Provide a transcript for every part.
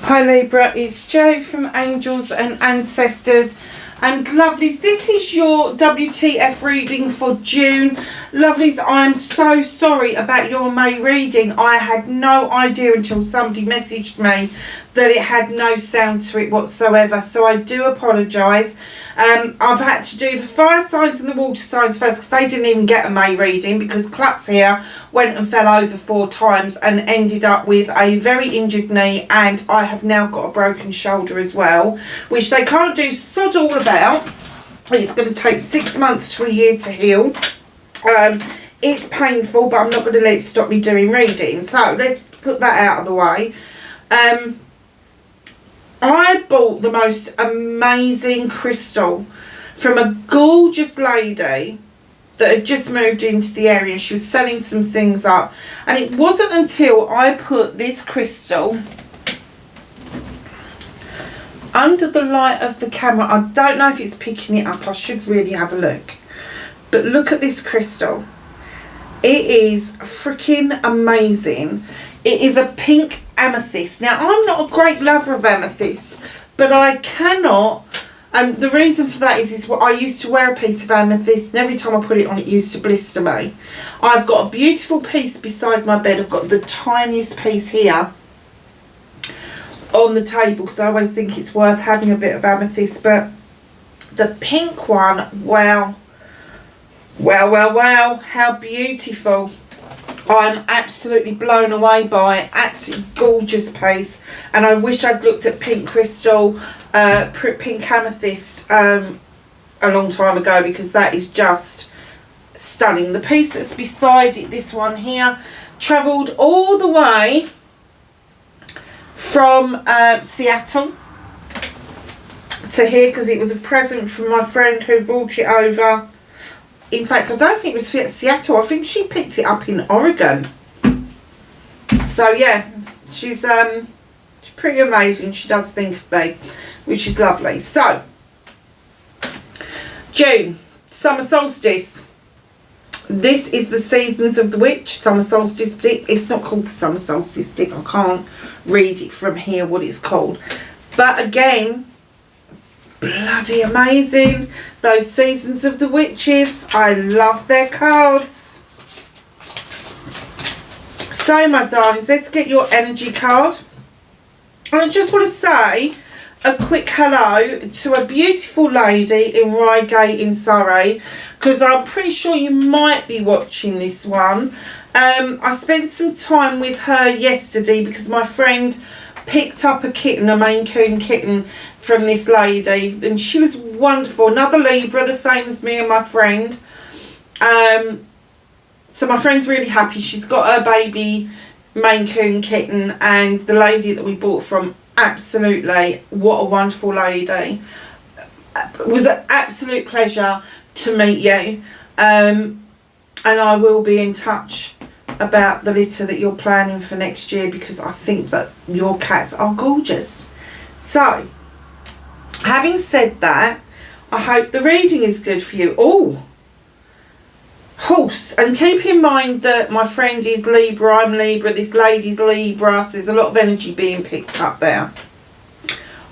Hi Libra, it's Jo from Angels and Ancestors and lovelies. This is your WTF reading for June. Lovelies, I am so sorry about your May reading. I had no idea until somebody messaged me that it had no sound to it whatsoever, so I do apologise. I've had to do the fire signs and the water signs first because they didn't even get a May reading because Klutz here went and fell over 4 times and ended up with a very injured knee, and I have now got a broken shoulder as well, which they can't do sod all about. It's going to take 6 months to a year to heal. It's painful, but I'm not going to let it stop me doing reading. So let's put that out of the way. I bought the most amazing crystal from a gorgeous lady that had just moved into the area. She was selling some things up, and it wasn't until I put this crystal under the light of the camera. I don't know if it's picking it up. I should really have a look. But look at this crystal. It is freaking amazing. It is a pink amethyst. Now, I'm not a great lover of amethyst, but I cannot, and the reason for that is what I used to wear a piece of amethyst, and every time I put it on, it used to blister me. I've got a beautiful piece beside my bed. I've got the tiniest piece here on the table, so I always think it's worth having a bit of amethyst. But the pink one, wow. Wow, wow, wow, how beautiful. I'm absolutely blown away by it. Absolutely gorgeous piece. And I wish I'd looked at pink crystal, pink amethyst a long time ago, because that is just stunning. The piece that's beside it, this one here, travelled all the way from Seattle to here because it was a present from my friend who brought it over. In fact, I don't think it was Seattle. I think she picked it up in Oregon. So yeah, she's pretty amazing. She does think of me, which is lovely. So June, summer solstice. This is the seasons of the witch. Summer solstice stick. It's not called the summer solstice stick. I can't read it from here what it's called. But again, bloody amazing. Those seasons of the witches, I love their cards. So my darlings, let's get your energy card. And I just want to say a quick hello to a beautiful lady in Reigate in Surrey, because I'm pretty sure you might be watching this one. I spent some time with her yesterday because my friend picked up a kitten, a Maine Coon kitten, from this lady, and she was wonderful. Another Libra, the same as me and my friend. So my friend's really happy. She's got her baby Maine Coon kitten, and the lady that we bought from, absolutely, what a wonderful lady. It was an absolute pleasure to meet you. And I will be in touch about the litter that you're planning for next year, because I think that your cats are gorgeous. So, having said that, I hope the reading is good for you. Oh, horse. And keep in mind that my friend is Libra, I'm Libra, this lady's Libra, so there's a lot of energy being picked up there.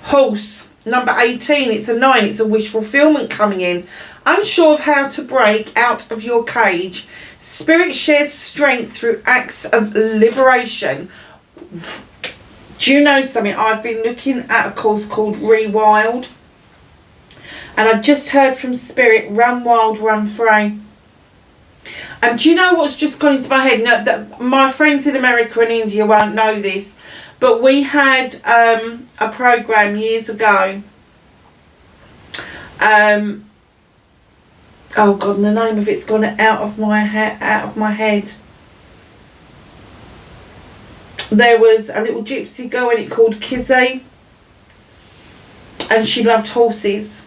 Horse, number 18, it's a 9, it's a wish fulfillment coming in. Unsure of how to break out of your cage. Spirit shares strength through acts of liberation. Do you know something? I've been looking at a course called Rewild, and I just heard from Spirit, run wild, run free. And do you know what's just gone into my head? Now, that my friends in America and India won't know this, but we had a program years ago. Oh God, and the name of it's gone out of my head. There was a little gypsy girl in it called Kizzy, and she loved horses,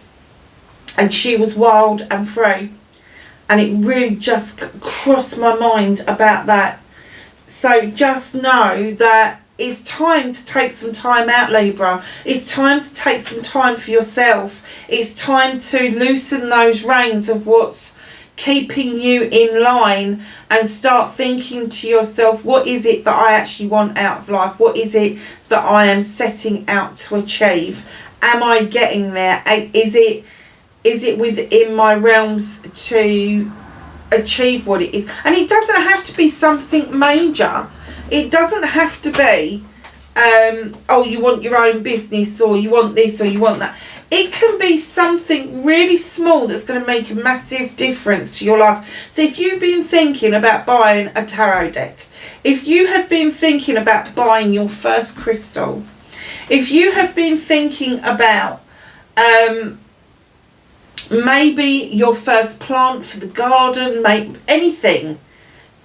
and she was wild and free, and it really just crossed my mind about that. So just know that it's time to take some time out, Libra. It's time to take some time for yourself. It's time to loosen those reins of what's keeping you in line, and start thinking to yourself, what is it that I actually want out of life? What is it that I am setting out to achieve? Am I getting there? Is it within my realms to achieve what it is? And it doesn't have to be something major. It doesn't have to be oh, you want your own business, or you want this, or you want that. It can be something really small that's going to make a massive difference to your life. So if you've been thinking about buying a tarot deck, if you have been thinking about buying your first crystal, if you have been thinking about maybe your first plant for the garden,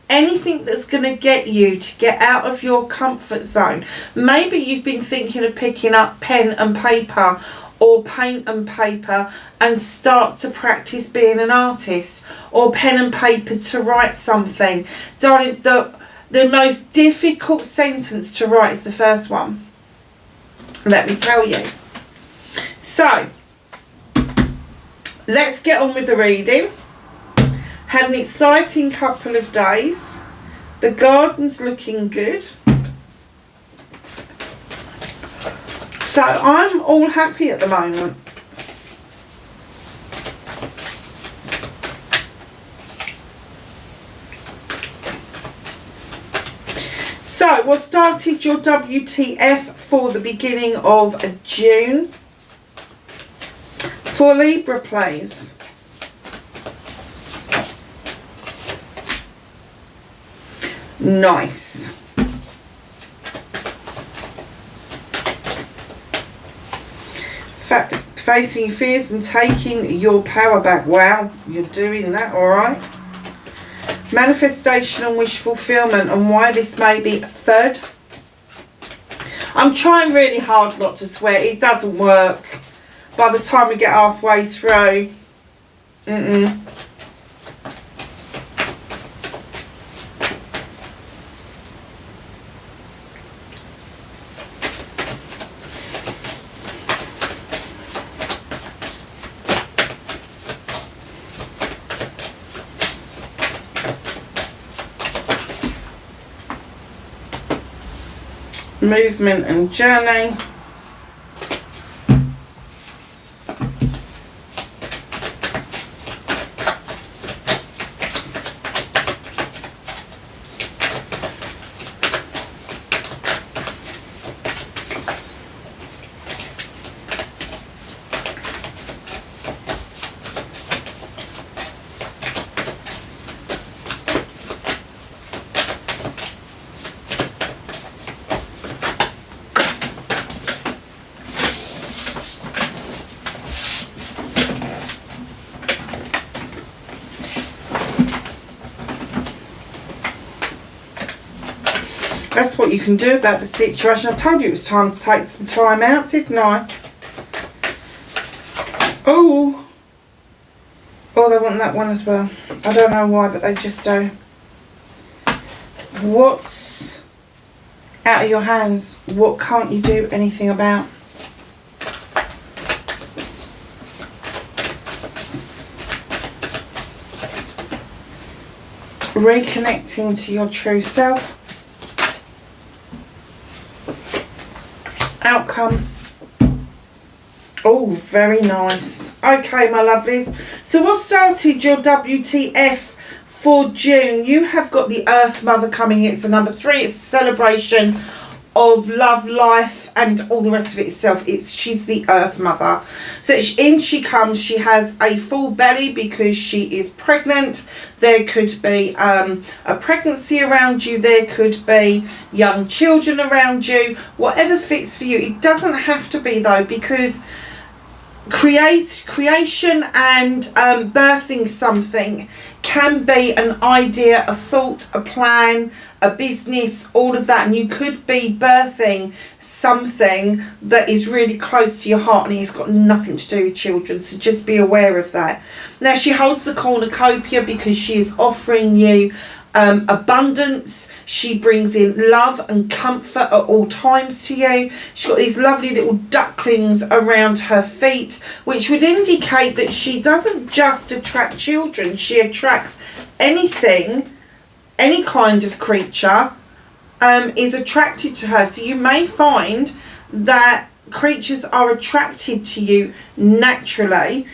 anything that's going to get you to get out of your comfort zone. Maybe you've been thinking of picking up pen and paper or paint and paper and start to practice being an artist, or pen and paper to write something. Darling, the most difficult sentence to write is the first one, let me tell you. So let's get on with the reading. Had an exciting couple of days. The garden's looking good. So I'm all happy at the moment. So what started your WTF for the beginning of June for Libra, please? Nice. Facing fears and taking your power back. Wow, you're doing that, all right. Manifestation and wish fulfillment, and why this may be third. I'm trying really hard not to swear. It doesn't work. By the time we get halfway through, movement and journey. That's what you can do about the situation. I told you it was time to take some time out, didn't I? Oh, they want that one as well. I don't know why, but they just do. What's out of your hands? What can't you do anything about? Reconnecting to your true self. Outcome. Oh, very nice. Okay, my lovelies. So what started your WTF for June? You have got the Earth Mother coming in. It's the number 3. It's a celebration of love, life, and all the rest of it itself. She's the Earth Mother. So in she comes. She has a full belly because she is pregnant. There could be a pregnancy around you. There could be young children around you. Whatever fits for you. It doesn't have to be, though, because creation and birthing something can be an idea, a thought, a plan, a business, all of that. And you could be birthing something that is really close to your heart, and it's got nothing to do with children, so just be aware of that. Now she holds the cornucopia because she is offering you abundance. She brings in love and comfort at all times to you. She's got these lovely little ducklings around her feet, which would indicate that she doesn't just attract children. She attracts anything, any kind of creature is attracted to her. So you may find that creatures are attracted to you naturally,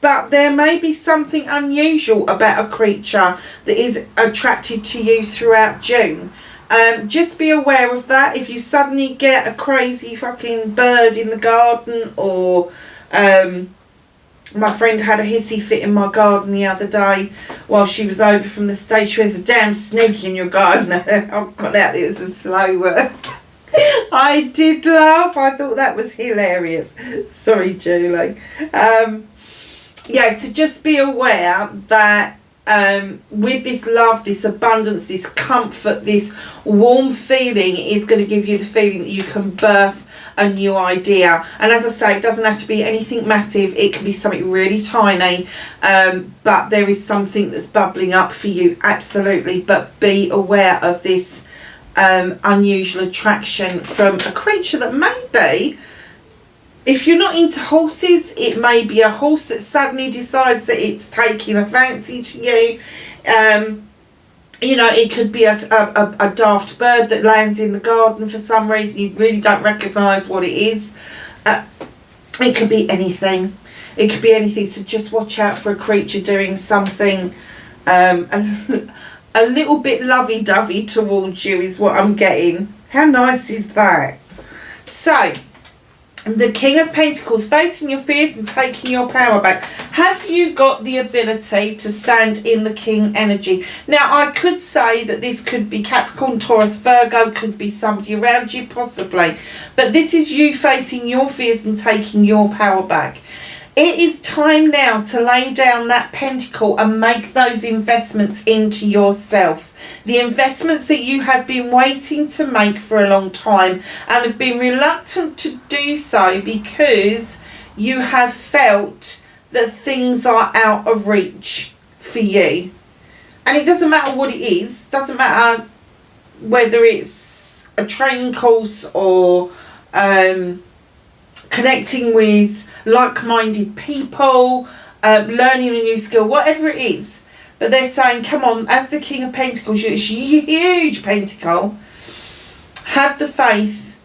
but there may be something unusual about a creature that is attracted to you throughout June. Just be aware of that. If you suddenly get a crazy fucking bird in the garden, or my friend had a hissy fit in my garden the other day while she was over from the States. She was a damn snake in your garden. I've got out, it was a slow work. I did laugh. I thought that was hilarious. Sorry, Julie. Yeah, so just be aware that with this love, this abundance, this comfort, this warm feeling is going to give you the feeling that you can birth a new idea. And as I say, it doesn't have to be anything massive. It can be something really tiny, but there is something that's bubbling up for you, absolutely. But be aware of this unusual attraction from a creature that may be, if you're not into horses, it may be a horse that suddenly decides that it's taking a fancy to you. You know, it could be a daft bird that lands in the garden for some reason. You really don't recognise what it is. It could be anything. It could be anything. So just watch out for a creature doing something a little bit lovey-dovey towards you is what I'm getting. How nice is that? So, the King of Pentacles, facing your fears and taking your power back. Have you got the ability to stand in the King energy? Now, I could say that this could be Capricorn, Taurus, Virgo, could be somebody around you, possibly. But this is you facing your fears and taking your power back. It is time now to lay down that pentacle and make those investments into yourself. The investments that you have been waiting to make for a long time and have been reluctant to do so because you have felt that things are out of reach for you. And it doesn't matter what it is. Doesn't matter whether it's a training course or connecting with like-minded people, learning a new skill, whatever it is. But they're saying, come on, as the King of Pentacles, it's a huge pentacle, have the faith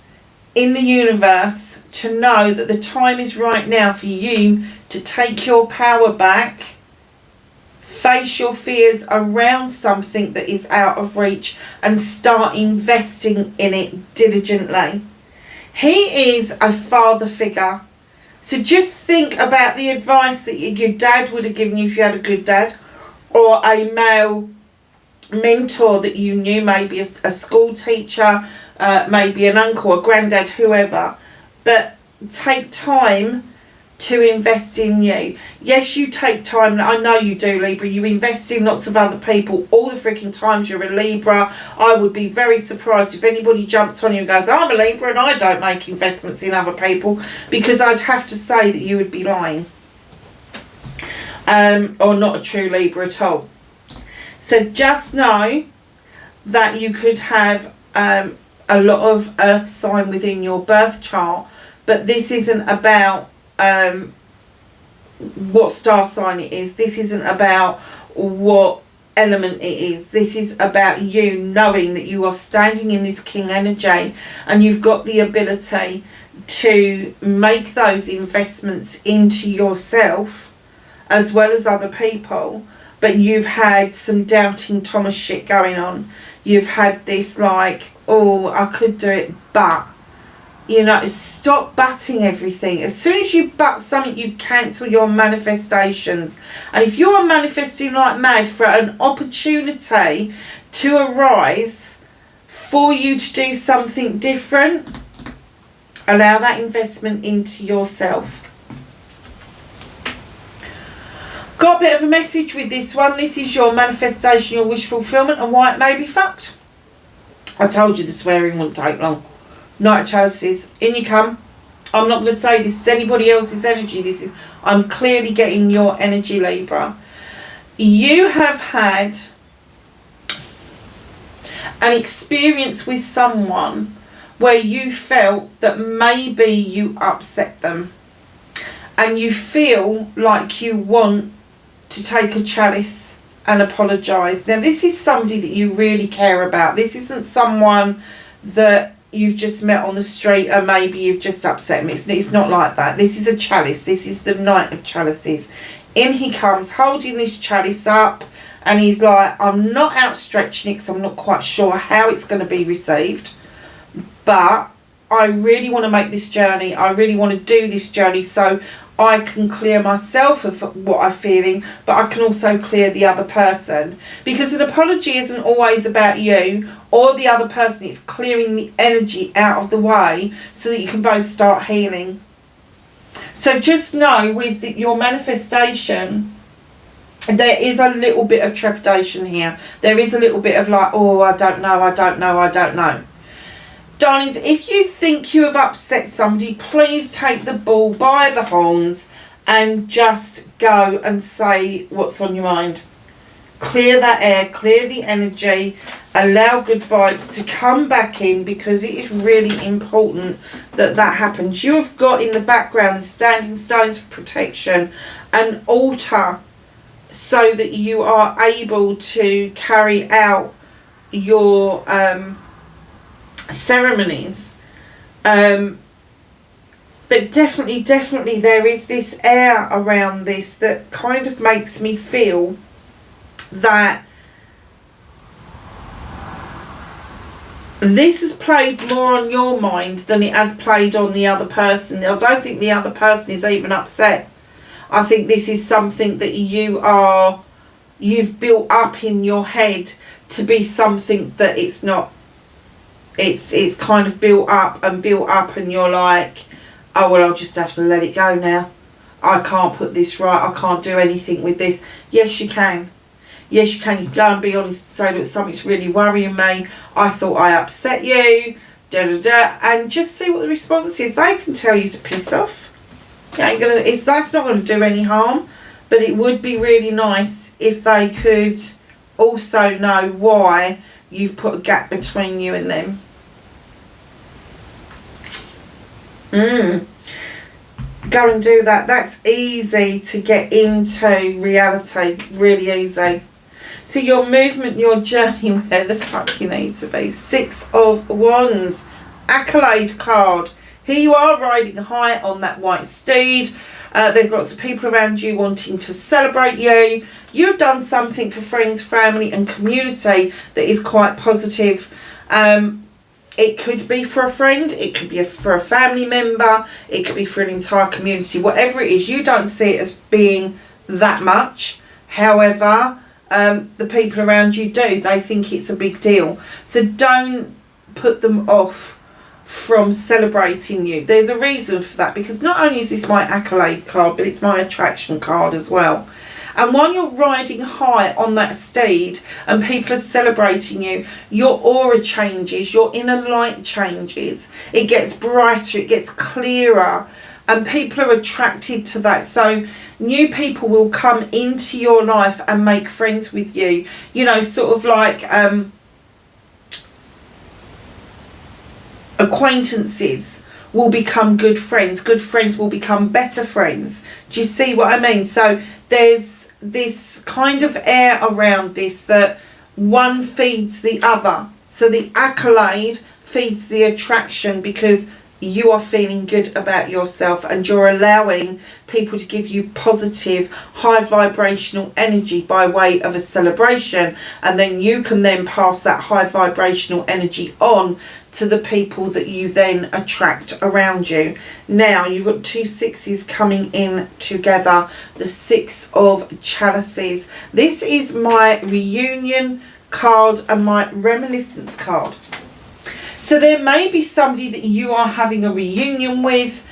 in the universe to know that the time is right now for you to take your power back, face your fears around something that is out of reach, and start investing in it diligently. He is a father figure. So just think about the advice that your dad would have given you if you had a good dad, or a male mentor that you knew, maybe a school teacher, maybe an uncle, a granddad, whoever. But take time to invest in you. Yes, you take time. I know you do, Libra. You invest in lots of other people all the freaking times you're a Libra. I would be very surprised if anybody jumped on you and goes, I'm a Libra and I don't make investments in other people, because I'd have to say that you would be lying. Or not a true Libra at all. So just know that you could have a lot of earth sign within your birth chart, but this isn't about what star sign it is. This isn't about what element it is. This is about you knowing that you are standing in this King energy and you've got the ability to make those investments into yourself as well as other people. But you've had some doubting Thomas shit going on. You've had this like, oh, I could do it, but you know, stop butting everything. As soon as you butt something, you cancel your manifestations. And if you're manifesting like mad for an opportunity to arise for you to do something different, allow that investment into yourself. Got a bit of a message with this one. This is your manifestation, your wish fulfillment, and why it may be fucked. I told you the swearing wouldn't take long. Knight of Chalices, in you come. I'm not going to say this is anybody else's energy. This is, I'm clearly getting your energy, Libra. You have had an experience with someone where you felt that maybe you upset them, and you feel like you want to take a chalice and apologise. Now, this is somebody that you really care about. This isn't someone that you've just met on the street and maybe you've just upset them. It's not like that. This is a chalice. This is the Knight of Chalices. In he comes holding this chalice up, and he's like, I'm not outstretching it because I'm not quite sure how it's going to be received, but I really want to make this journey. I really want to do this journey so I can clear myself of what I'm feeling, but I can also clear the other person. Because an apology isn't always about you or the other person. It's clearing the energy out of the way so that you can both start healing. So just know with your manifestation, there is a little bit of trepidation here. There is a little bit of like, oh, I don't know, I don't know, I don't know. Darlings, if you think you have upset somebody, please take the bull by the horns and just go and say what's on your mind. Clear that air, clear the energy, allow good vibes to come back in, because it is really important that that happens. You have got in the background the standing stones for protection, an altar, so that you are able to carry out your ceremonies. But definitely there is this air around this that kind of makes me feel that this has played more on your mind than it has played on the other person. I don't think the other person is even upset. I think this is something that you've built up in your head to be something that it's not. It's kind of built up and you're like, oh well, I'll just have to let it go now. I can't put this right. I can't do anything with this. Yes, you can. Yes, you can. You go and be honest and say, look, something's really worrying me. I thought I upset you. And just see what the response is. They can tell you to piss off. That's not going to do any harm, but it would be really nice if they could also know why you've put a gap between you and them. Go and do that. That's easy to get into reality, really easy. So your movement, your journey, where the fuck you need to be. 6 of Wands, Accolade card. Here you are riding high on that white steed. There's lots of people around you wanting to celebrate you. You've done something for friends, family and community that is quite positive. It could be for a friend, it could be for a family member, it could be for an entire community. Whatever it is, you don't see it as being that much. However, the people around you do. They think it's a big deal. So don't put them off from celebrating you. There's a reason for that, because not only is this my Accolade card, but it's my attraction card as well. And while you're riding high on that steed and people are celebrating you, your aura changes, your inner light changes. It gets brighter, it gets clearer, and people are attracted to that. So new people will come into your life and make friends with you. You know, sort of like acquaintances will become good friends will become better friends. Do you see what I mean? So there's this kind of air around this that one feeds the other. So the Accolade feeds the attraction, because you are feeling good about yourself and you're allowing people to give you positive, high vibrational energy by way of a celebration, and then you can then pass that high vibrational energy on to the people that you then attract around you. Now you've got 2 sixes coming in together. The 6 of Chalices. This is my reunion card and my reminiscence card. So there may be somebody that you are having a reunion with,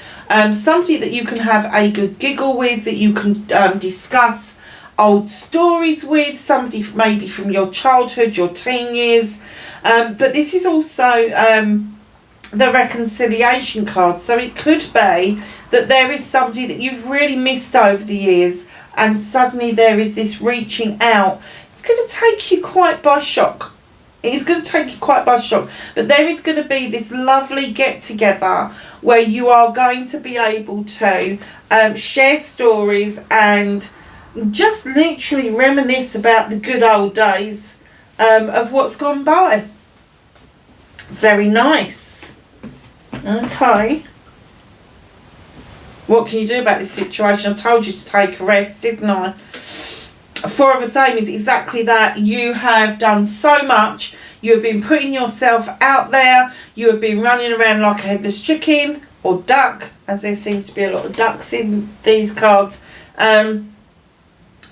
somebody that you can have a good giggle with, that you can discuss old stories with, somebody maybe from your childhood, your teen years. But this is also the reconciliation card. So it could be that there is somebody that you've really missed over the years, and suddenly there is this reaching out. It's going to take you quite by shock. It is going to take you quite by shock. But there is going to be this lovely get-together where you are going to be able to share stories and just literally reminisce about the good old days of what's gone by. Very nice. Okay. What can you do about this situation? I told you to take a rest, didn't I? Four of a Thame is exactly that. You have done so much. You have been putting yourself out there. You have been running around like a headless chicken or duck, as there seems to be a lot of ducks in these cards. And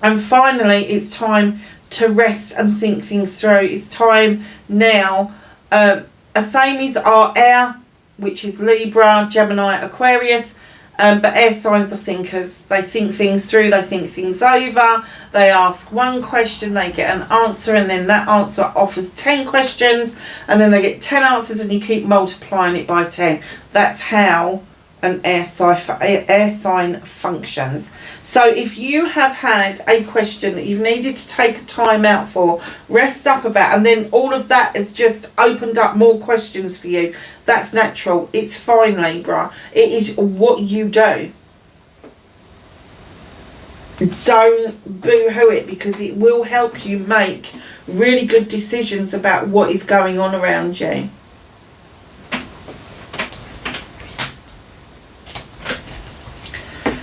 finally, it's time to rest and think things through. It's time now. Athames are air, which is Libra, Gemini, Aquarius. But air signs are thinkers. They think things through, they think things over. They ask one question, they get an answer, and then that answer offers 10 questions, and then they get 10 answers, and you keep multiplying it by 10. That's how an air sign functions. So if you have had a question that you've needed to take a time out for, rest up about, and then all of that has just opened up more questions for you, that's natural. It's fine, Libra. It is what you do. Don't boo-hoo it, because it will help you make really good decisions about what is going on around you.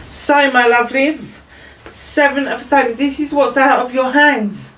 So, my lovelies, Seven of Thrones, this is what's out of your hands.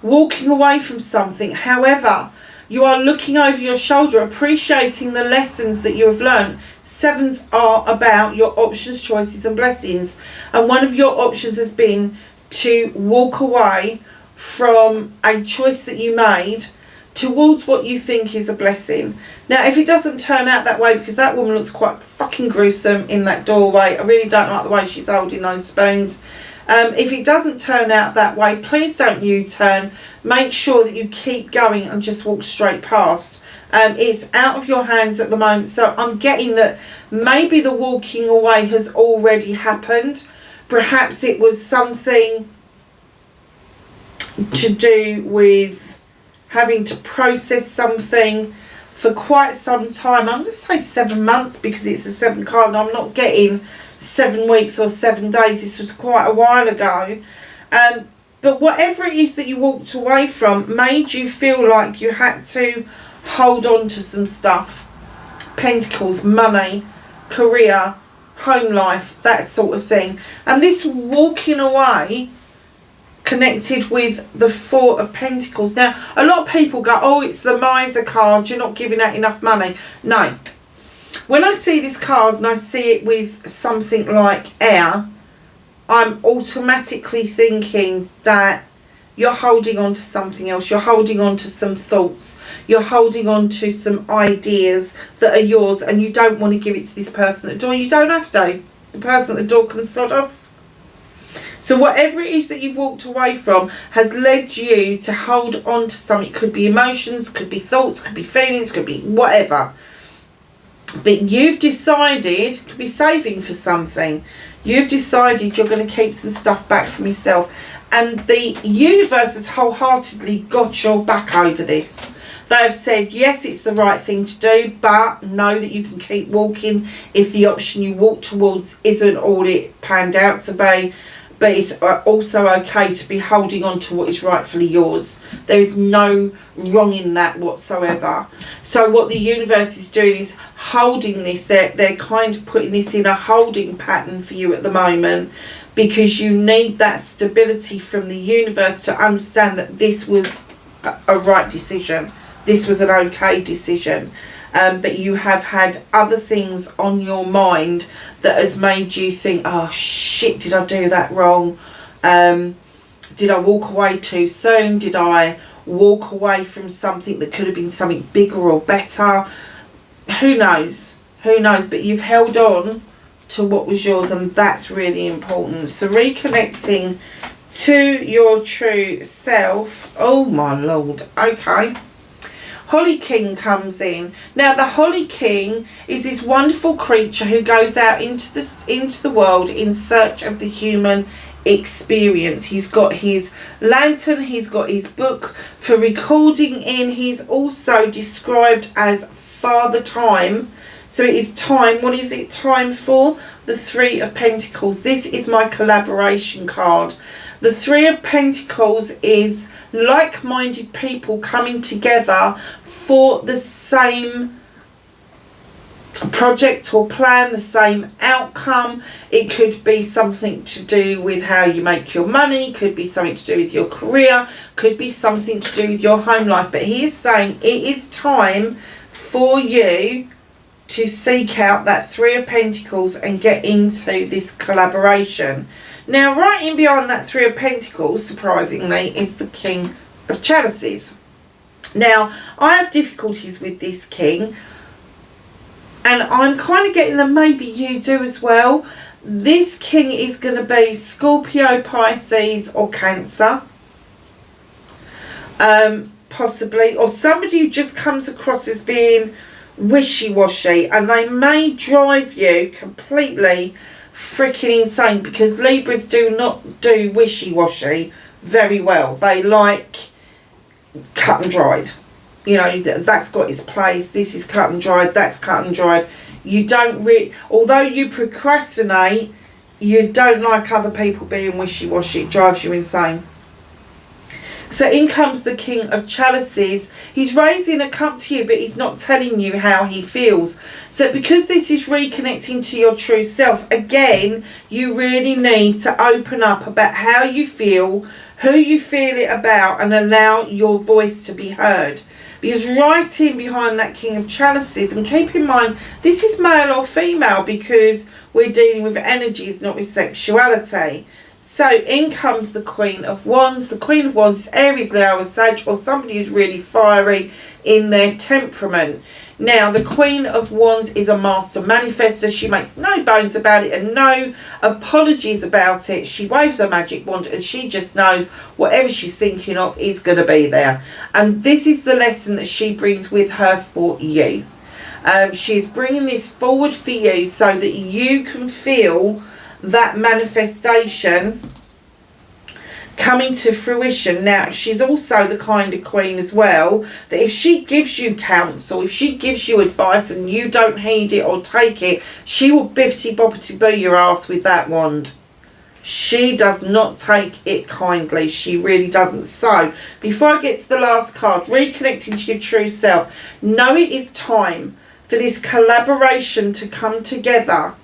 Walking away from something. However, you are looking over your shoulder, appreciating the lessons that you have learned. Sevens are about your options, choices and blessings. And one of your options has been to walk away from a choice that you made towards what you think is a blessing. Now, if it doesn't turn out that way, because that woman looks quite fucking gruesome in that doorway. I really don't like the way she's holding those spoons. If it doesn't turn out that way, please don't U-turn. Make sure that you keep going and just walk straight past. It's out of your hands at the moment. So I'm getting that maybe the walking away has already happened. Perhaps it was something to do with having to process something for quite some time. I'm going to say 7 months, because it's a 7 card and I'm not getting 7 weeks or 7 days. This was quite a while ago. But whatever it is that you walked away from made you feel like you had to hold on to some stuff. Pentacles, money, career, home life, that sort of thing. And this walking away connected with the Four of Pentacles. Now, a lot of people go, oh, it's the miser card, you're not giving out enough money. No. When I see this card and I see it with something like air, I'm automatically thinking that you're holding on to something else. You're holding on to some thoughts. You're holding on to some ideas that are yours, and you don't want to give it to this person at the door. You don't have to. The person at the door can sod off. So whatever it is that you've walked away from has led you to hold on to something. It could be emotions, could be thoughts, could be feelings, could be whatever. But you've decided, could be saving for something. You've decided you're going to keep some stuff back from yourself. And the universe has wholeheartedly got your back over this. They have said, yes, it's the right thing to do, but know that you can keep walking if the option you walk towards isn't all it panned out to be. But it's also okay to be holding on to what is rightfully yours. There is no wrong in that whatsoever. So what the universe is doing is holding this. They're kind of putting this in a holding pattern for you at the moment, because you need that stability from the universe to understand that this was a right decision. This was an okay decision. But you have had other things on your mind that has made you think, oh shit, did I do that wrong? Did I walk away too soon? Did I walk away from something that could have been something bigger or better? Who knows? Who knows? But you've held on to what was yours, and that's really important. So reconnecting to your true self. Oh my lord. Okay. Holly King comes in. Now the Holly King is this wonderful creature who goes out into the world in search of the human experience. He's got his lantern, he's got his book for recording in. He's also described as Father Time. So it is time. What is it time for? The Three of Pentacles. This is my collaboration card. The Three of Pentacles is like-minded people coming together for the same project or plan, the same outcome. It could be something to do with how you make your money, could be something to do with your career, could be something to do with your home life. But he is saying it is time for you to seek out that Three of Pentacles and get into this collaboration. Now, right in behind that Three of Pentacles, surprisingly, is the King of Chalices. Now, I have difficulties with this King, and I'm kind of getting that maybe you do as well. This King is going to be Scorpio, Pisces or Cancer. Possibly. Or somebody who just comes across as being wishy-washy, and they may drive you completely freaking insane, because Libras do not do wishy-washy very well. They like cut and dried. You know, that's got its place. This is cut and dried, that's cut and dried. You don't really, although you procrastinate, you don't like other people being wishy-washy. It drives you insane. So in comes the King of Chalices. He's raising a cup to you, but he's not telling you how he feels. So because this is reconnecting to your true self, again, you really need to open up about how you feel, who you feel it about, and allow your voice to be heard. Because right in behind that King of Chalices, and keep in mind, this is male or female, because we're dealing with energies, not with sexuality. So in comes the Queen of Wands. The Queen of Wands is Aries, Leo or Sag, or somebody who's really fiery in their temperament. Now, the Queen of Wands is a master manifester. She makes no bones about it and no apologies about it. She waves her magic wand and she just knows whatever she's thinking of is going to be there. And this is the lesson that she brings with her for you. She's bringing this forward for you so that you can feel that manifestation coming to fruition. Now, she's also the kind of queen as well that if she gives you counsel, if she gives you advice and you don't heed it or take it, she will bippity boppity boo your ass with that wand. She does not take it kindly. She really doesn't. So before I get to the last card, reconnecting to your true self, know it is time for this collaboration to come together.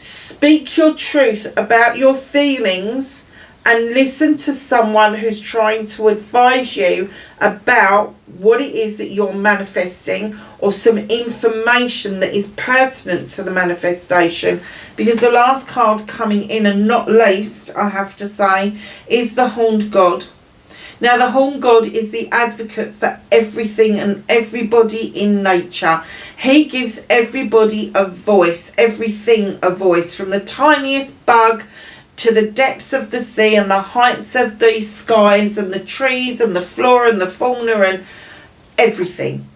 Speak your truth about your feelings and listen to someone who's trying to advise you about what it is that you're manifesting, or some information that is pertinent to the manifestation. Because the last card coming in, and not least, I have to say, is the Horned God. Now, the Horned God is the advocate for everything and everybody in nature. He gives everybody a voice, everything a voice, from the tiniest bug to the depths of the sea and the heights of the skies and the trees and the flora and the fauna and everything.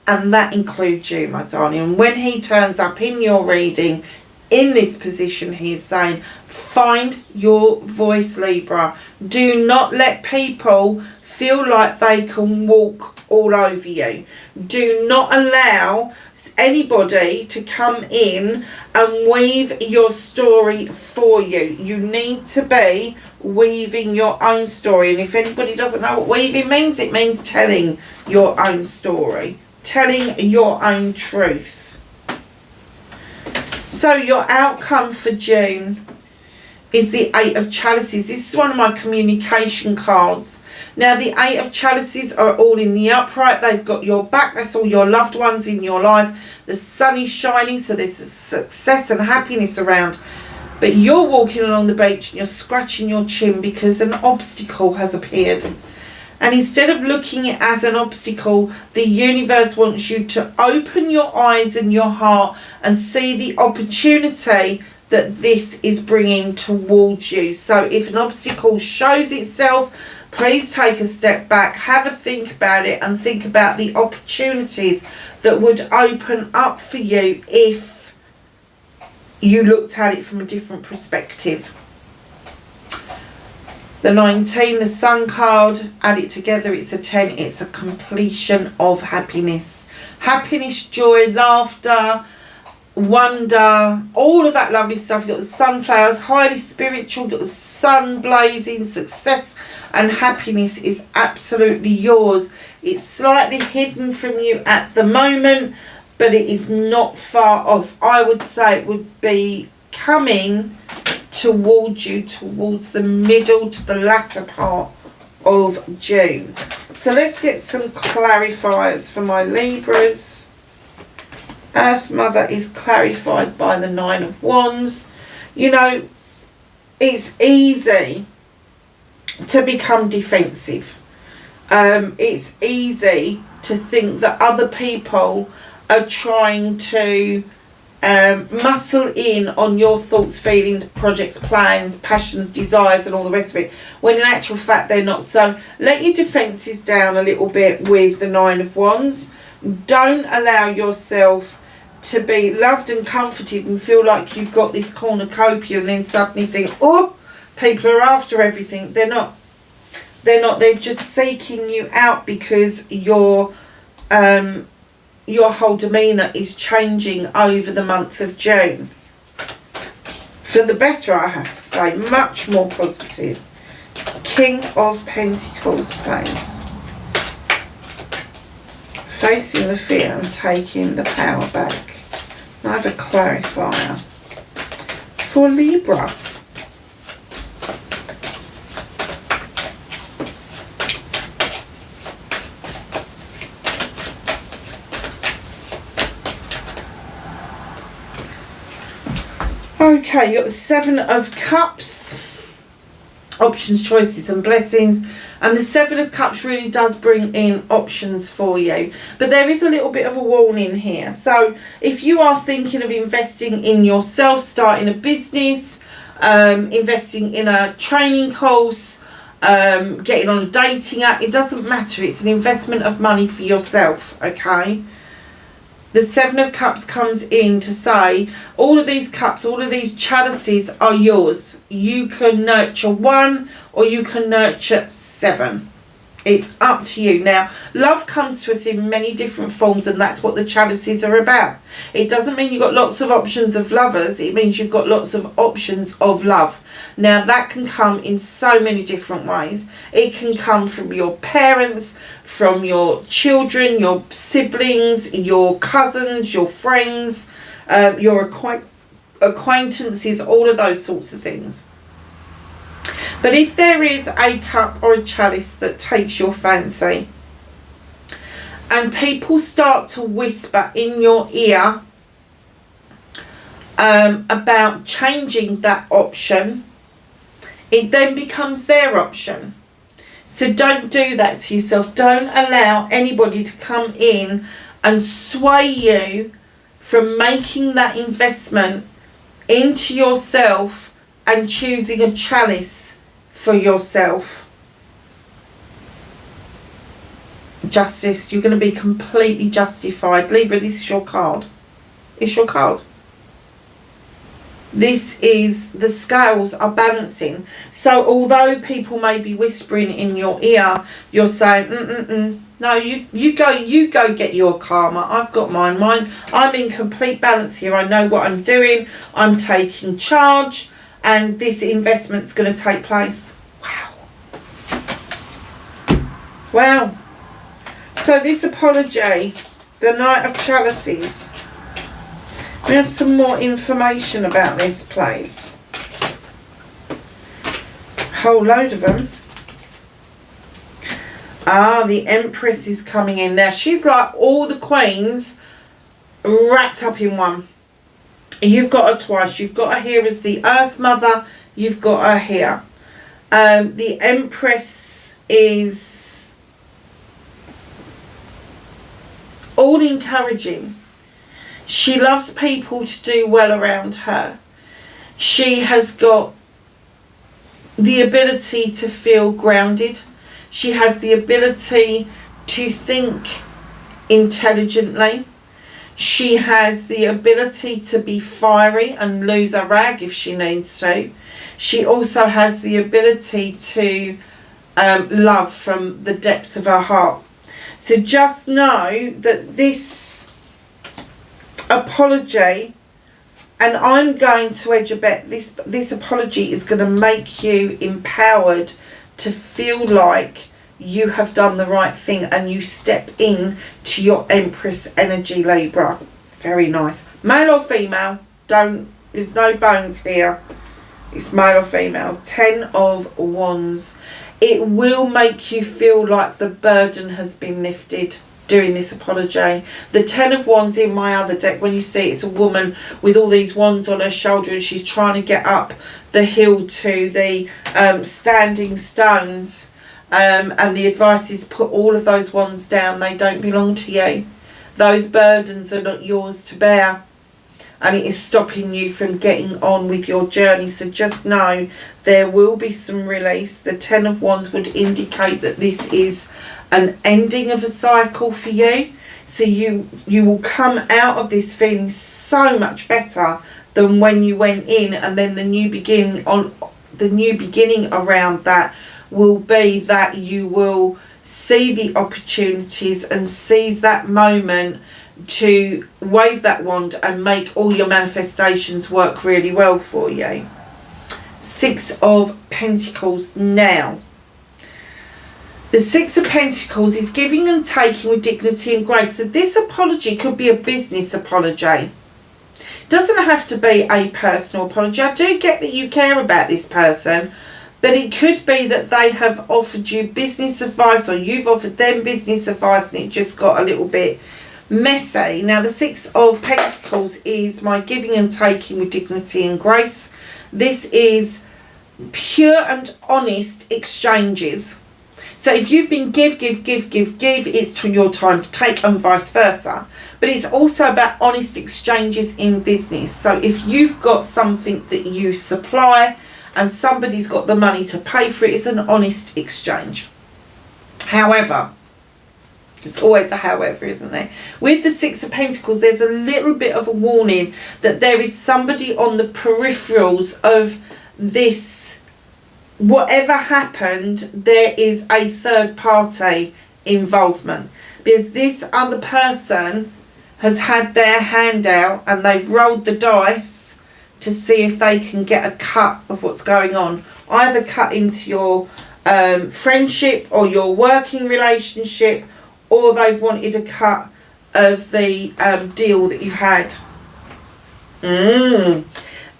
And that includes you, my darling. And when he turns up in your reading, in this position, he is saying, find your voice, Libra. Do not let people feel like they can walk all over you. Do not allow anybody to come in and weave your story for you. You need to be weaving your own story. And if anybody doesn't know what weaving means, it means telling your own story, telling your own truth. So your outcome for June is the Eight of Chalices. This is one of my communication cards. Now, the Eight of Chalices are all in the upright. They've got your back. That's all your loved ones in your life. The sun is shining, so there's success and happiness around. But you're walking along the beach and you're scratching your chin because an obstacle has appeared. And instead of looking at it as an obstacle, the universe wants you to open your eyes and your heart and see the opportunity that this is bringing towards you. So if an obstacle shows itself, please take a step back, have a think about it, and think about the opportunities that would open up for you if you looked at it from a different perspective. The 19, the Sun card, add it together, it's a 10. It's a completion of happiness. Happiness, joy, laughter, wonder, all of that lovely stuff. You've got the sunflowers, highly spiritual. You've got the sun blazing. Success and happiness is absolutely yours. It's slightly hidden from you at the moment, but it is not far off. I would say it would be coming towards you, towards the middle to the latter part of June. So let's get some clarifiers for my Libras. Earth Mother is clarified by the 9 of Wands. You know, it's easy to become defensive. It's easy to think that other people are trying to muscle in on your thoughts, feelings, projects, plans, passions, desires, and all the rest of it, when in actual fact they're not. So let your defences down a little bit with the 9 of Wands. Don't allow yourself to be loved and comforted and feel like you've got this cornucopia and then suddenly think, oh, people are after everything. They're not. They're just seeking you out because your whole demeanour is changing over the month of June. For the better, I have to say. Much more positive. King of Pentacles, please. Facing the fear and taking the power back. I have a clarifier for Libra. Okay, you've got the 7 of Cups, options, choices and blessings. And the 7 of Cups really does bring in options for you. But there is a little bit of a warning here. So if you are thinking of investing in yourself, starting a business, investing in a training course, getting on a dating app, it doesn't matter. It's an investment of money for yourself, okay? The 7 of Cups comes in to say all of these cups, all of these chalices are yours. You can nurture 1 or you can nurture 7. It's up to you. Now, love comes to us in many different forms, and that's what the chalices are about. It doesn't mean you've got lots of options of lovers. It means you've got lots of options of love. Now, that can come in so many different ways. It can come from your parents, from your children, your siblings, your cousins, your friends, your acquaintances, all of those sorts of things. But if there is a cup or a chalice that takes your fancy and people start to whisper in your ear about changing that option, it then becomes their option. So don't do that to yourself. Don't allow anybody to come in and sway you from making that investment into yourself and choosing a chalice for yourself. Justice. You're going to be completely justified. Libra, this is your card. It's your card. This is, the scales are balancing. So although people may be whispering in your ear, you're saying, no, you go get your karma. I've got mine. I'm in complete balance here. I know what I'm doing. I'm taking charge. And this investment's going to take place. Wow. Wow. So this apology, the Knight of Chalices. We have some more information about this, please. Whole load of them. The Empress is coming in. Now, she's like all the queens wrapped up in one. You've got her twice. You've got her here as the Earth Mother. You've got her here. The Empress is all encouraging. She loves people to do well around her. She has got the ability to feel grounded. She has the ability to think intelligently. She has the ability to be fiery and lose her rag if she needs to. She also has the ability to love from the depths of her heart. So just know that this apology, and I'm going to edge a bet, this apology is going to make you empowered to feel like you have done the right thing and you step in to your Empress energy, Libra. Very nice. Male or female? There's no bones here. It's male or female. 10 of Wands. It will make you feel like the burden has been lifted doing this apology. The 10 of Wands in my other deck, when you see it's a woman with all these wands on her shoulder and she's trying to get up the hill to the standing stones, and the advice is put all of those wands down. They don't belong to you. Those burdens are not yours to bear, and it is stopping you from getting on with your journey. So just know there will be some release. The 10 of Wands would indicate that this is an ending of a cycle for you. So you will come out of this feeling so much better than when you went in, and then the new beginning around that will be that you will see the opportunities and seize that moment to wave that wand and make all your manifestations work really well for you. 6 of Pentacles now. The 6 of Pentacles is giving and taking with dignity and grace. So this apology could be a business apology. It doesn't have to be a personal apology. I do get that you care about this person, but it could be that they have offered you business advice or you've offered them business advice and it just got a little bit messy. Now the 6 of Pentacles is my giving and taking with dignity and grace. This is pure and honest exchanges. So if you've been give, it's your time to take, and vice versa. But it's also about honest exchanges in business. So if you've got something that you supply and somebody's got the money to pay for it, it's an honest exchange. However, there's always a however, isn't there? With the 6 of Pentacles, there's a little bit of a warning that there is somebody on the peripherals of this. Whatever happened, there is a third party involvement, because this other person has had their hand out and they've rolled the dice to see if they can get a cut of what's going on. Either cut into your friendship or your working relationship, or they've wanted a cut of the deal that you've had.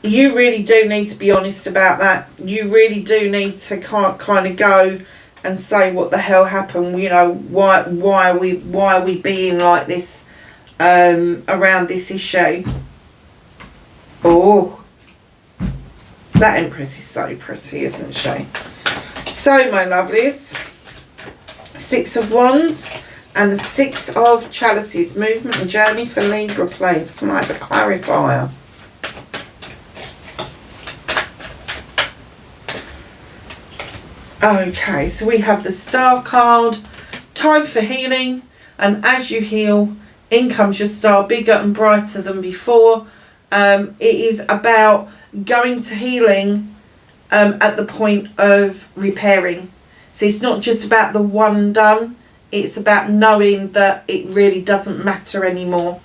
You really do need to be honest about that. You really do need to kind of go and say what the hell happened. You know, why are we being like this around this issue? Oh, that Empress is so pretty, isn't she? So, my lovelies, 6 of Wands and the 6 of Chalices. Movement and journey for Libra, please. Can I have a clarifier? Okay, so we have the Star card. Time for healing. And as you heal, in comes your star, bigger and brighter than before. It is about going to healing at the point of repairing. So it's not just about the one done. It's about knowing that it really doesn't matter anymore.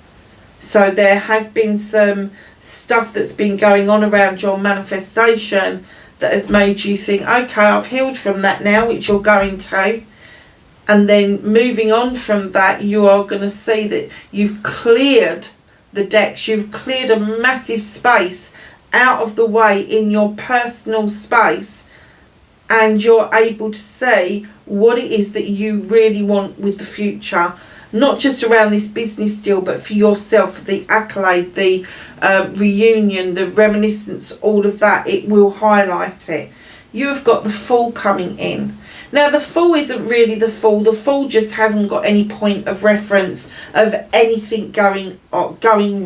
So there has been some stuff that's been going on around your manifestation that has made you think, okay, I've healed from that now, which you're going to. And then moving on from that, you are going to see that you've cleared the decks. You've cleared a massive space out of the way in your personal space. And you're able to see what it is that you really want with the future. Not just around this business deal, but for yourself, the Accolade, the reunion, the reminiscence, all of that. It will highlight it. You have got the Fool coming in. Now, the Fool isn't really the Fool. The Fool just hasn't got any point of reference of anything going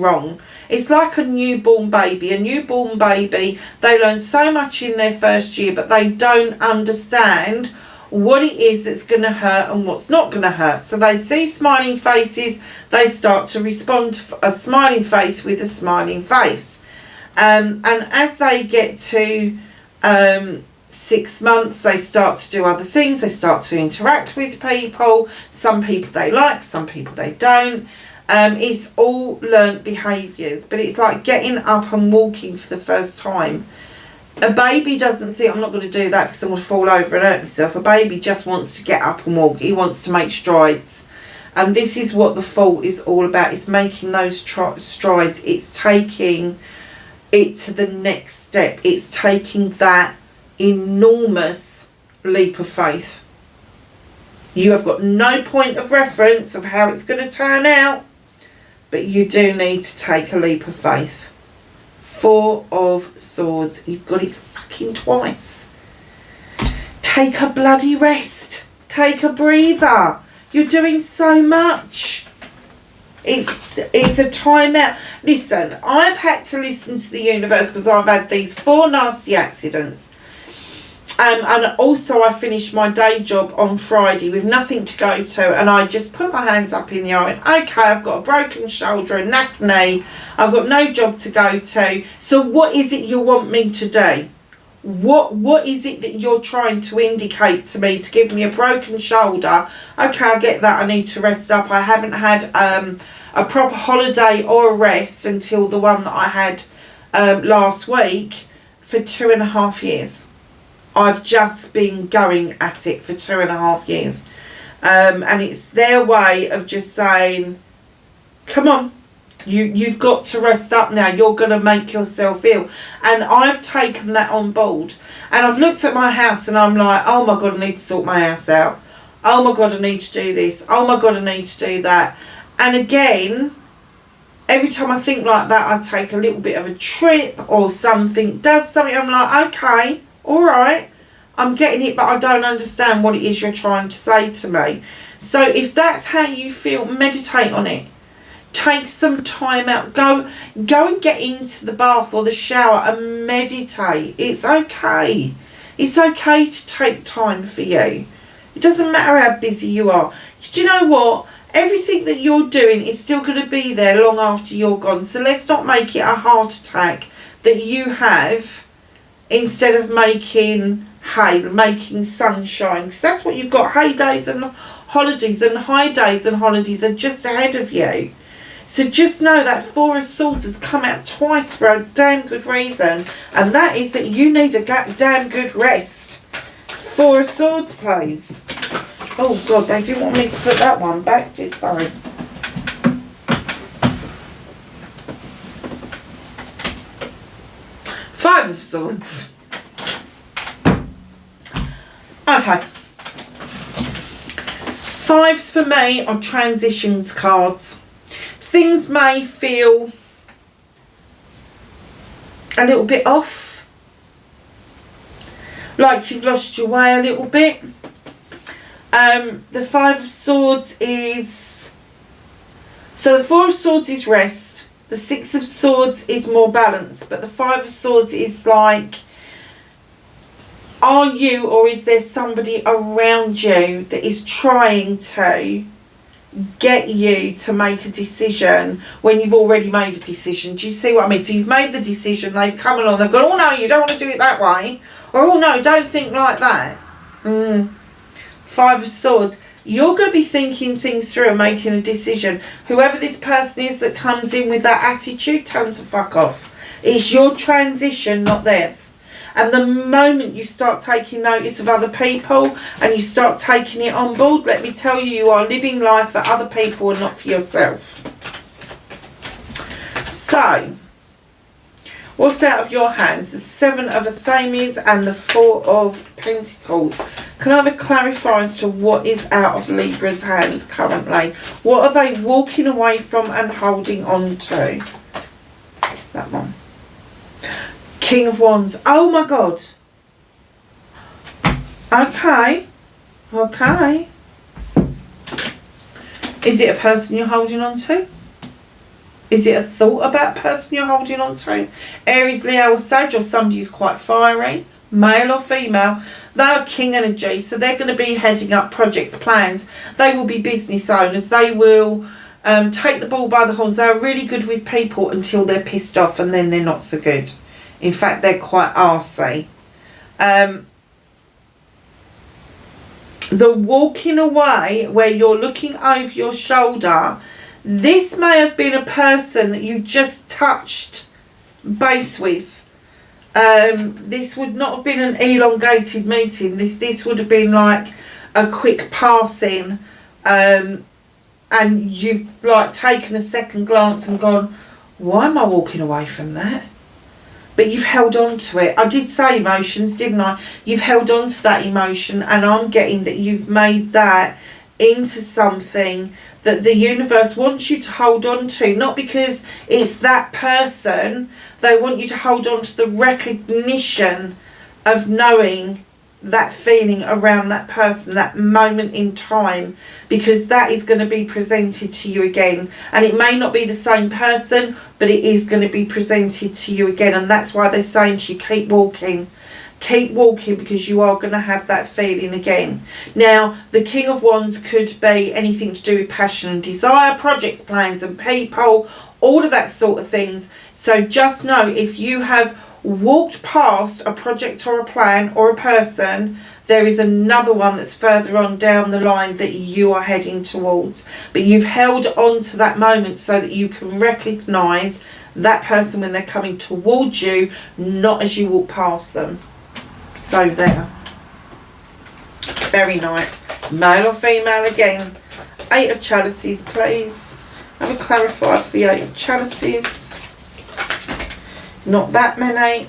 wrong. It's like a newborn baby. A newborn baby, they learn so much in their first year, but they don't understand what it is that's going to hurt and what's not going to hurt. So they see smiling faces, they start to respond to a smiling face with a smiling face. And as they get to 6 months, they start to do other things. They start to interact with people. Some people they like, some people they don't. It's all learnt behaviours, but it's like getting up and walking for the first time. A baby doesn't think, I'm not going to do that because I'm going to fall over and hurt myself. A baby just wants to get up and walk. He wants to make strides. And this is what the Fool is all about. It's making those strides. It's taking it to the next step. It's taking that enormous leap of faith. You have got no point of reference of how it's going to turn out, but you do need to take a leap of faith. 4 of Swords. You've got it fucking twice. Take a bloody rest. Take a breather. You're doing so much. It's a time out. Listen, I've had to listen to the universe because I've had these 4 nasty accidents. And also I finished my day job on Friday with nothing to go to, and I just put my hands up in the air and went, okay, I've got a broken shoulder, a naff knee, I've got no job to go to, so what is it you want me to do? What is it that you're trying to indicate to me to give me a broken shoulder? Okay, I get that, I need to rest up. I haven't had a proper holiday or a rest until the one that I had last week for 2.5 years. I've just been going at it for 2.5 years. And it's their way of just saying, come on, you've got to rest up now. You're going to make yourself ill. And I've taken that on board. And I've looked at my house and I'm like, oh my God, I need to sort my house out. Oh my God, I need to do this. Oh my God, I need to do that. And again, every time I think like that, I take a little bit of a trip or something does something. I'm like, okay, all right, I'm getting it, but I don't understand what it is you're trying to say to me. So if that's how you feel, meditate on it. Take some time out. Go and get into the bath or the shower and meditate. It's okay. It's okay to take time for you. It doesn't matter how busy you are. Do you know what? Everything that you're doing is still going to be there long after you're gone. So let's not make it a heart attack that you have instead of making hay, making sunshine. Because that's what you've got. Hay days and holidays, and high days and holidays are just ahead of you. So just know that 4 of Swords has come out twice for a damn good reason. And that is that you need a damn good rest. 4 of Swords, please. Oh God, they didn't want me to put that one back, did they? Five of Swords. Okay. 5s for me are transitions cards. Things may feel a little bit off, like you've lost your way a little bit. The 5 of Swords is, so the 4 of Swords is rest, the 6 of Swords is more balance, but the 5 of Swords is like, are you or is there somebody around you that is trying to get you to make a decision when you've already made a decision? Do you see what I mean? So you've made the decision, they've come along, they've gone, oh no, you don't want to do it that way, or oh no, don't think like that. 5 of Swords, you're going to be thinking things through and making a decision. Whoever this person is that comes in with that attitude, tell them to fuck off. It's your transition, not theirs. And the moment you start taking notice of other people and you start taking it on board, let me tell you, you are living life for other people and not for yourself. So, what's out of your hands? The 7 of Athames and the 4 of Pentacles. Can I have a clarify as to what is out of Libra's hands currently? What are they walking away from and holding on to? That one. King of Wands. Oh my God. Okay. Okay. Is it a person you're holding on to? Is it a thought about a person you're holding on to? Aries, Leo or Sag, or somebody who's quite fiery, male or female. They are king energy, so they're going to be heading up projects, plans. They will be business owners. They will take the ball by the horns. They're really good with people until they're pissed off, and then they're not so good. In fact, they're quite arsey. The walking away where you're looking over your shoulder, this may have been a person that you just touched base with. This would not have been an elongated meeting. This would have been like a quick passing, and you've like taken a second glance and gone, why am I walking away from that? But you've held on to it. I did say emotions, didn't I? You've held on to that emotion, and I'm getting that you've made that into something that the universe wants you to hold on to. Not because it's that person. They want you to hold on to the recognition of knowing that feeling around that person, that moment in time, because that is going to be presented to you again. And it may not be the same person, but it is going to be presented to you again. And that's why they're saying to you, keep walking. Keep walking, because you are going to have that feeling again. Now, the King of Wands could be anything to do with passion and desire, projects, plans and people, all of that sort of things. So just know, if you have walked past a project or a plan or a person, there is another one that's further on down the line that you are heading towards. But you've held on to that moment so that you can recognise that person when they're coming towards you, not as you walk past them. So there. Very nice. Male or female again. 8 of Chalices, please. Have a clarifier for the 8 of Chalices. Not that many.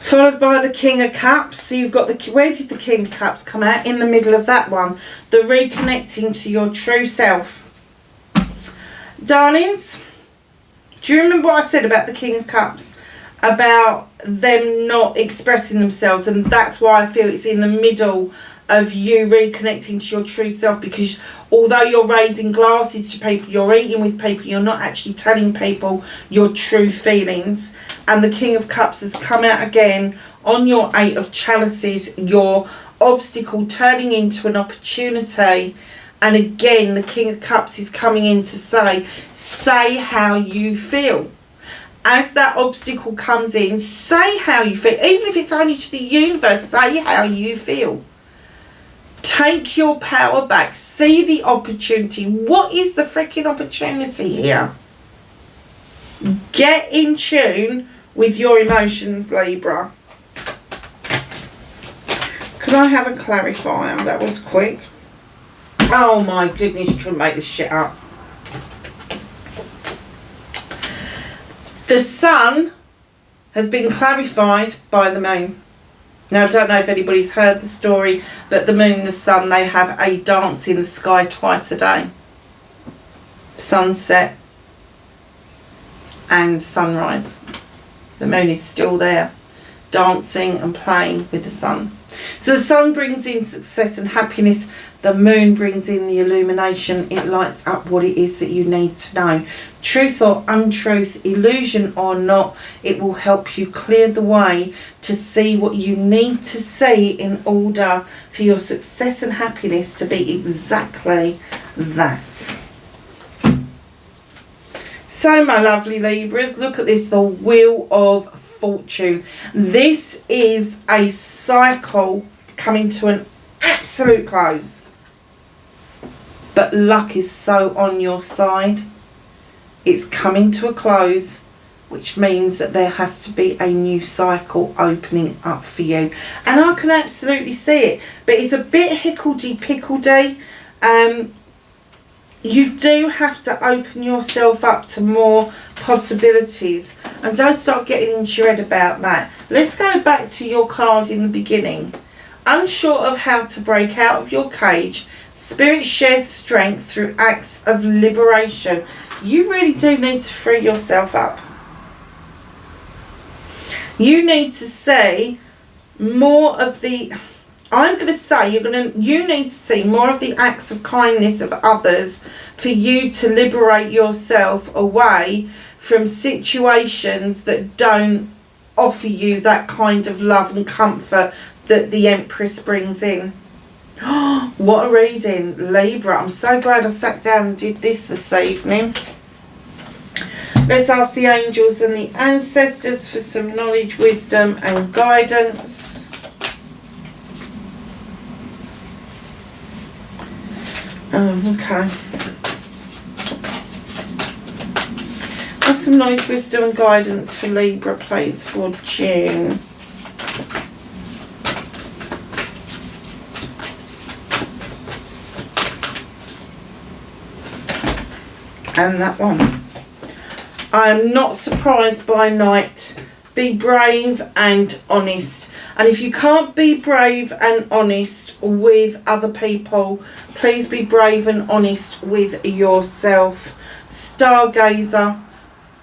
Followed by the King of Cups. So you've got the, where did the King of Cups come out? In the middle of that one. The reconnecting to your true self. Darlings, do you remember what I said about the King of Cups? About them not expressing themselves, and that's why I feel it's in the middle of you reconnecting to your true self, because although you're raising glasses to people, you're eating with people, you're not actually telling people your true feelings. And the King of Cups has come out again on your 8 of Chalices, your obstacle turning into an opportunity. And again, the King of Cups is coming in to say how you feel. As that obstacle comes in, say how you feel. Even if it's only to the universe, say how you feel. Take your power back. See the opportunity. What is the freaking opportunity here? Get in tune with your emotions, Libra. Could I have a clarifier? That was quick. Oh my goodness, you couldn't make this shit up. The sun has been clarified by the moon. Now, I don't know if anybody's heard the story, but the moon and the sun, they have a dance in the sky twice a day. Sunset and sunrise. The moon is still there, dancing and playing with the sun. So the sun brings in success and happiness. The moon brings in the illumination. It lights up what it is that you need to know. Truth or untruth, illusion or not, it will help you clear the way to see what you need to see in order for your success and happiness to be exactly that. So my lovely Libras, look at this, the Wheel of Fortune. This is a cycle coming to an absolute close. But luck is so on your side. It's coming to a close, which means that there has to be a new cycle opening up for you. And I can absolutely see it. But it's a bit hickledy-pickledy. You do have to open yourself up to more possibilities. And don't start getting into your head about that. Let's go back to your card in the beginning. Unsure of how to break out of your cage, Spirit shares strength through acts of liberation. You really do need to free yourself up. You need to see more of the, I'm going to say, you need to see more of the acts of kindness of others for you to liberate yourself away from situations that don't offer you that kind of love and comfort that the Empress brings in. What a reading, Libra. I'm so glad I sat down and did this evening. Let's ask the angels and the ancestors for some knowledge, wisdom and guidance. Okay. Have some knowledge, wisdom and guidance for Libra, please, for June. And that one. I am not surprised by night. Be brave and honest. And if you can't be brave and honest with other people, please be brave and honest with yourself. Stargazer,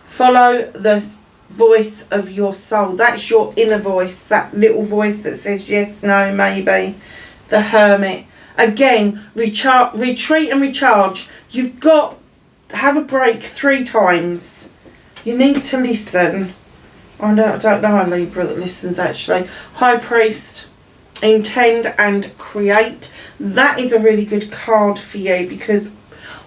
follow the voice of your soul. That's your inner voice, that little voice that says yes, no, maybe. The Hermit. Again, retreat and recharge. You've got to have a break 3 times. You need to listen. I don't know a Libra that listens actually. High Priest, intend and create. That is a really good card for you because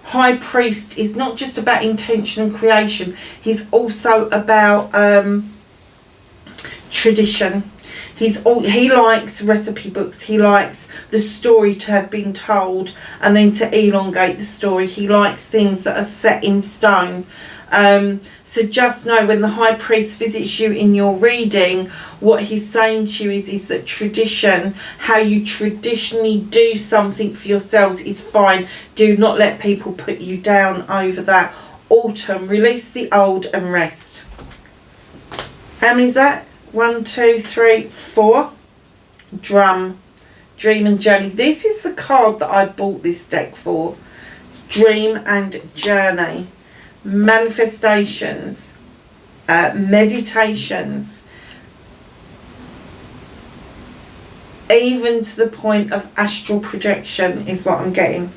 High Priest is not just about intention and creation. He's also about tradition. He likes recipe books. He likes the story to have been told and then to elongate the story. He likes things that are set in stone. So just know when the High Priest visits you in your reading, what he's saying to you is that tradition, how you traditionally do something for yourselves is fine. Do not let people put you down over that. Autumn, release the old and rest. How many is that? 1, 2, 3, 4. Drum, dream and journey. This is the card that I bought this deck for. Dream and journey. Manifestations, meditations, even to the point of astral projection is what I'm getting.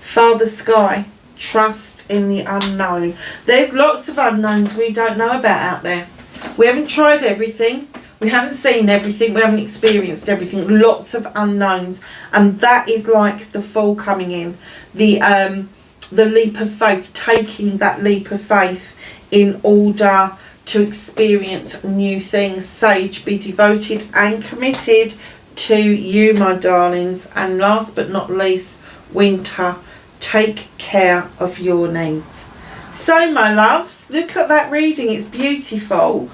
Father Sky, trust in the unknown. There's lots of unknowns we don't know about out there. We haven't tried everything. We haven't seen everything. We haven't experienced everything. Lots of unknowns. And that is like the fall coming in. The leap of faith, taking that leap of faith in order to experience new things. Sage, be devoted and committed to you, my darlings. And last but not least, Winter, take care of your needs. So, my loves, look at that reading. It's beautiful.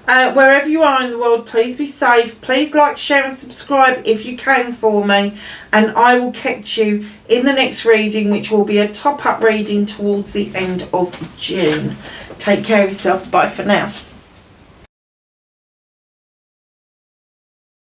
Wherever you are in the world, please be safe. Please like, share and subscribe if you can for me. And I will catch you in the next reading, which will be a top-up reading towards the end of June. Take care of yourself. Bye for now.